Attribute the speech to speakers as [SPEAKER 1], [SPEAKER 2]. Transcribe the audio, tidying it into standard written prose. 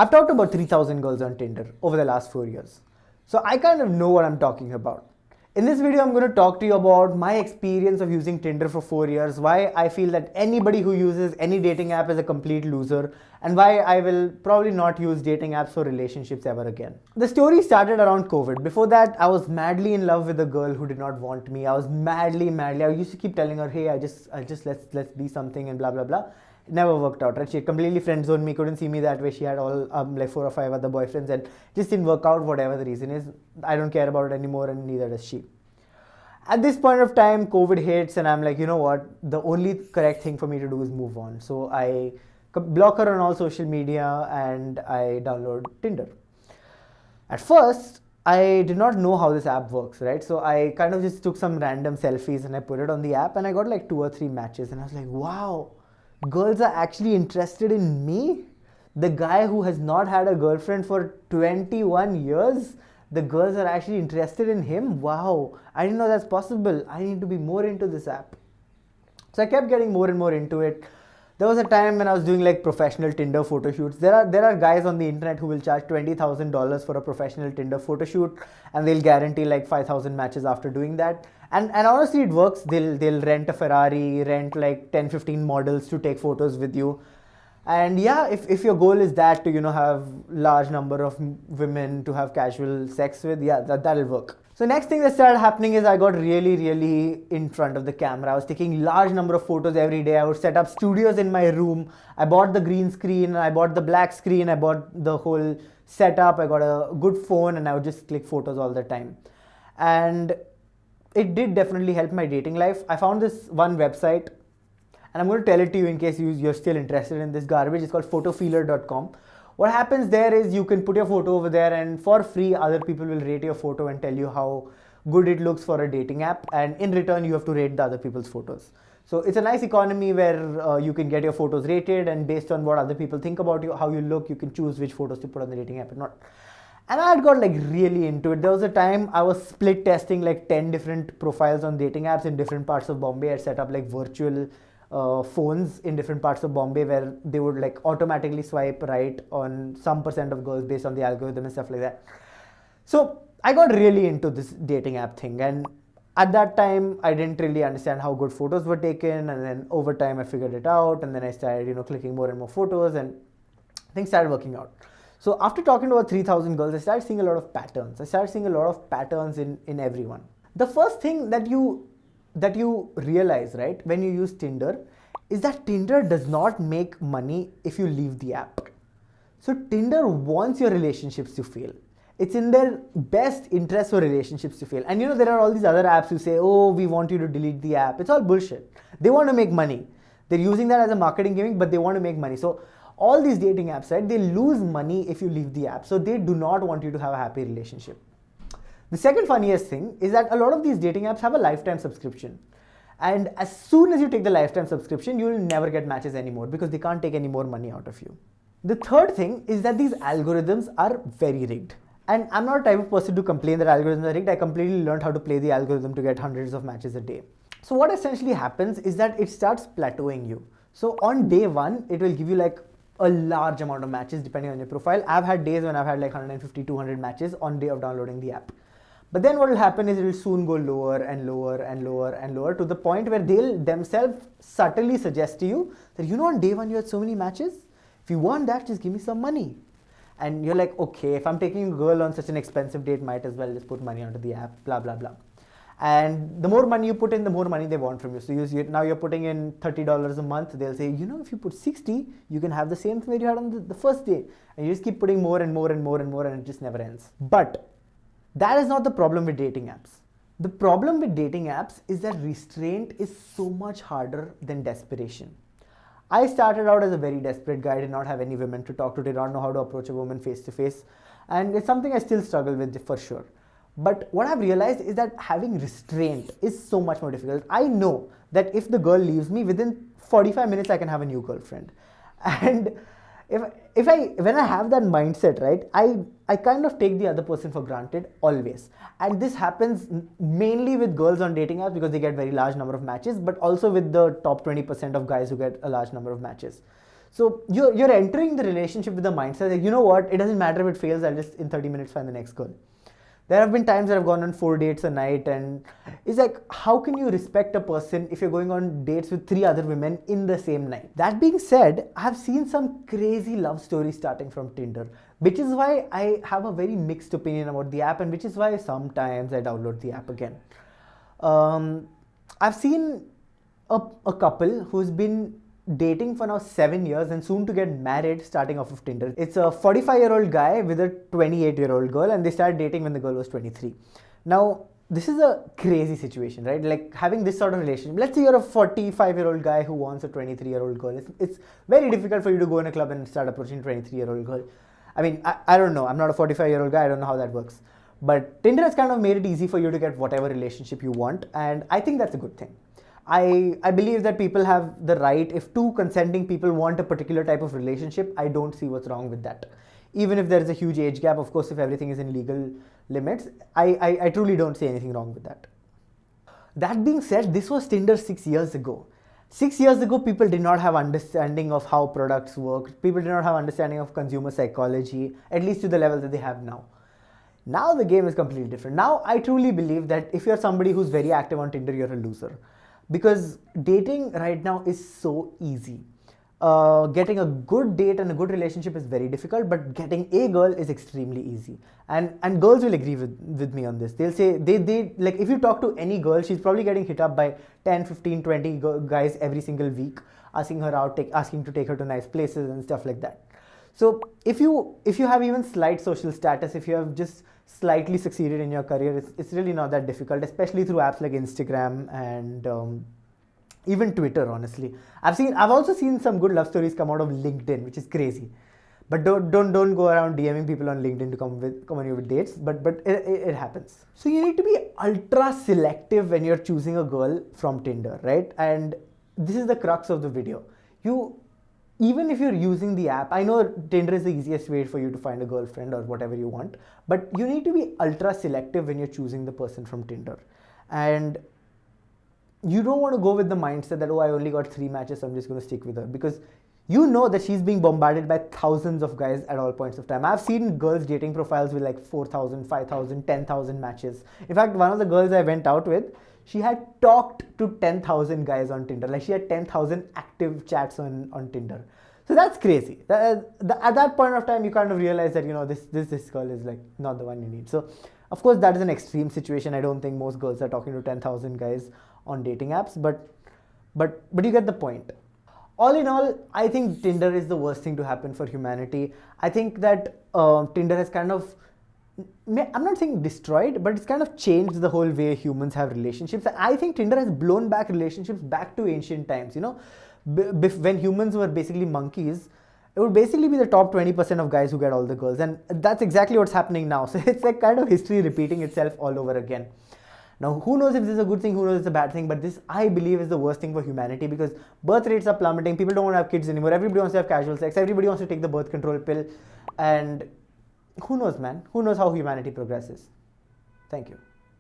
[SPEAKER 1] I've talked to about 3,000 girls on Tinder over the last 4 years. So I kind of know what I'm talking about. In this video, I'm going to talk to you about my experience of using Tinder for 4 years, why I feel that anybody who uses any dating app is a complete loser, and why I will probably not use dating apps for relationships ever again. The story started around COVID. Before that, I was madly in love with a girl who did not want me. I was madly. I used to keep telling her, hey, I just let's be something and blah blah blah. It never worked out, right? She completely friend zoned me, couldn't see me that way. She had all like 4 or 5 other boyfriends and just didn't work out, whatever the reason is. I don't care about it anymore, and neither does she. At this point of time, COVID hits, and I'm like, you know what? The only correct thing for me to do is move on. So I block her on all social media and I download Tinder. At first, I did not know how this app works, right? So I kind of just took some random selfies and I put it on the app, and I got like 2 or 3 matches, and I was like, wow, girls are actually interested in me? The guy who has not had a girlfriend for 21 years? The girls are actually interested in him? Wow, I didn't know that's possible. I need to be more into this app. So I kept getting more and more into it. There was a time when I was doing like professional Tinder photo shoots. There are guys on the internet who will charge $20,000 for a professional Tinder photo shoot, and they'll guarantee like 5,000 matches after doing that. And honestly, it works. They'll rent a Ferrari, rent like 10-15 models to take photos with you. And yeah, if your goal is that to have large number of women to have casual sex with, yeah, that'll work. So next thing that started happening is I got really in front of the camera. I was taking large number of photos every day. I would set up studios in my room. I bought the green screen, I bought the black screen, I bought the whole setup. I got a good phone, and I would just click photos all the time. And it did definitely help my dating life. I found this one website, and I'm going to tell it to you in case you're still interested in this garbage. It's called photofeeler.com. What happens there is you can put your photo over there, and for free other people will rate your photo and tell you how good it looks for a dating app, and in return you have to rate the other people's photos. So it's a nice economy where you can get your photos rated, and based on what other people think about you, how you look, you can choose which photos to put on the dating app and not. And I had got like really into it. There was a time I was split testing like 10 different profiles on dating apps in different parts of Bombay. I set up like virtual phones in different parts of Bombay where they would like automatically swipe right on some percent of girls based on the algorithm and stuff like that. So I got really into this dating app thing, and at that time I didn't really understand how good photos were taken, and then over time I figured it out, and then I started clicking more and more photos, and things started working out. So after talking to about 3,000 girls, I started seeing a lot of patterns. I started seeing a lot of patterns in everyone. The first thing that you realize, right, when you use Tinder is that Tinder does not make money if you leave the app. So Tinder wants your relationships to fail. It's in their best interest for relationships to fail. And there are all these other apps who say, oh, we want you to delete the app. It's all bullshit. They want to make money. They're using that as a marketing gimmick, but they want to make money. So all these dating apps, right, they lose money if you leave the app. So they do not want you to have a happy relationship. The second funniest thing is that a lot of these dating apps have a lifetime subscription. And as soon as you take the lifetime subscription, you will never get matches anymore because they can't take any more money out of you. The third thing is that these algorithms are very rigged. And I'm not the type of person to complain that algorithms are rigged. I completely learned how to play the algorithm to get hundreds of matches a day. So what essentially happens is that it starts plateauing you. So on day 1, it will give you like a large amount of matches depending on your profile. I've had days when I've had like 150, 200 matches on day of downloading the app. But then what will happen is it will soon go lower and lower to the point where they'll themselves subtly suggest to you that, on day 1 you had so many matches. If you want that, just give me some money. And you're like, okay, if I'm taking a girl on such an expensive date, might as well just put money onto the app, blah, blah, blah. And the more money you put in, the more money they want from you. So now you're putting in $30 a month. They'll say, if you put 60, you can have the same thing that you had on the first day. And you just keep putting more and more, and it just never ends. But that is not the problem with dating apps. The problem with dating apps is that restraint is so much harder than desperation. I started out as a very desperate guy. I did not have any women to talk to, did not know how to approach a woman face to face. And it's something I still struggle with for sure. But what I've realized is that having restraint is so much more difficult. I know that if the girl leaves me, within 45 minutes I can have a new girlfriend. And when I have that mindset, right, I kind of take the other person for granted always. And this happens mainly with girls on dating apps because they get very large number of matches, but also with the top 20% of guys who get a large number of matches. So you're entering the relationship with the mindset that, you know what, it doesn't matter if it fails, I'll just in 30 minutes find the next girl. There have been times that I've gone on 4 dates a night, and it's like, how can you respect a person if you're going on dates with 3 other women in the same night? That being said, I've seen some crazy love stories starting from Tinder, which is why I have a very mixed opinion about the app, and which is why sometimes I download the app again. I've seen a couple who's been dating for now 7 years and soon to get married starting off of Tinder. It's a 45-year-old guy with a 28-year-old girl, and they started dating when the girl was 23. Now, this is a crazy situation, right? Like having this sort of relationship. Let's say you're a 45-year-old guy who wants a 23-year-old girl. It's very difficult for you to go in a club and start approaching a 23-year-old girl. I mean, I don't know. I'm not a 45-year-old guy. I don't know how that works. But Tinder has kind of made it easy for you to get whatever relationship you want, and I think that's a good thing. I believe that people have the right, if two consenting people want a particular type of relationship, I don't see what's wrong with that. Even if there is a huge age gap, of course, if everything is in legal limits, I truly don't see anything wrong with that. That being said, this was Tinder 6 years ago. 6 years ago, people did not have understanding of how products work. People did not have understanding of consumer psychology, at least to the level that they have now. Now the game is completely different. Now I truly believe that if you're somebody who's very active on Tinder, you're a loser. Because dating right now is so easy. Getting a good date and a good relationship is very difficult, but getting a girl is extremely easy. And girls will agree with me on this. They'll say, they like, if you talk to any girl, she's probably getting hit up by 10, 15, 20 guys every single week, asking her out, asking to take her to nice places and stuff like that. So if you have even slight social status, if you have just slightly succeeded in your career, it's really not that difficult, especially through apps like Instagram and even Twitter. Honestly, I've also seen some good love stories come out of LinkedIn, which is crazy. But don't go around DMing people on LinkedIn to come on you with dates. But it happens. So you need to be ultra selective when you're choosing a girl from Tinder, right? And this is the crux of the video. Even if you're using the app, I know Tinder is the easiest way for you to find a girlfriend or whatever you want, but you need to be ultra selective when you're choosing the person from Tinder. And you don't want to go with the mindset that, oh, I only got 3 matches, so I'm just going to stick with her. Because you know that she's being bombarded by thousands of guys at all points of time. I've seen girls' dating profiles with like 4,000, 5,000, 10,000 matches. In fact, one of the girls I went out with, she had talked to 10,000 guys on Tinder. Like she had 10,000 active chats on Tinder. So that's crazy. At that point of time, you kind of realize that, you know, this girl is like not the one you need. So of course that is an extreme situation. I don't think most girls are talking to 10,000 guys on dating apps, but you get the point. All in all, I think Tinder is the worst thing to happen for humanity. I think that Tinder has kind of, I'm not saying destroyed, but it's kind of changed the whole way humans have relationships. I think Tinder has blown back relationships back to ancient times. You know, when humans were basically monkeys, it would basically be the top 20% of guys who get all the girls. And that's exactly what's happening now. So it's like kind of history repeating itself all over again. Now, who knows if this is a good thing, who knows if it's a bad thing, but this, I believe, is the worst thing for humanity because birth rates are plummeting. People don't want to have kids anymore. Everybody wants to have casual sex. Everybody wants to take the birth control pill. And who knows, man? Who knows how humanity progresses? Thank you.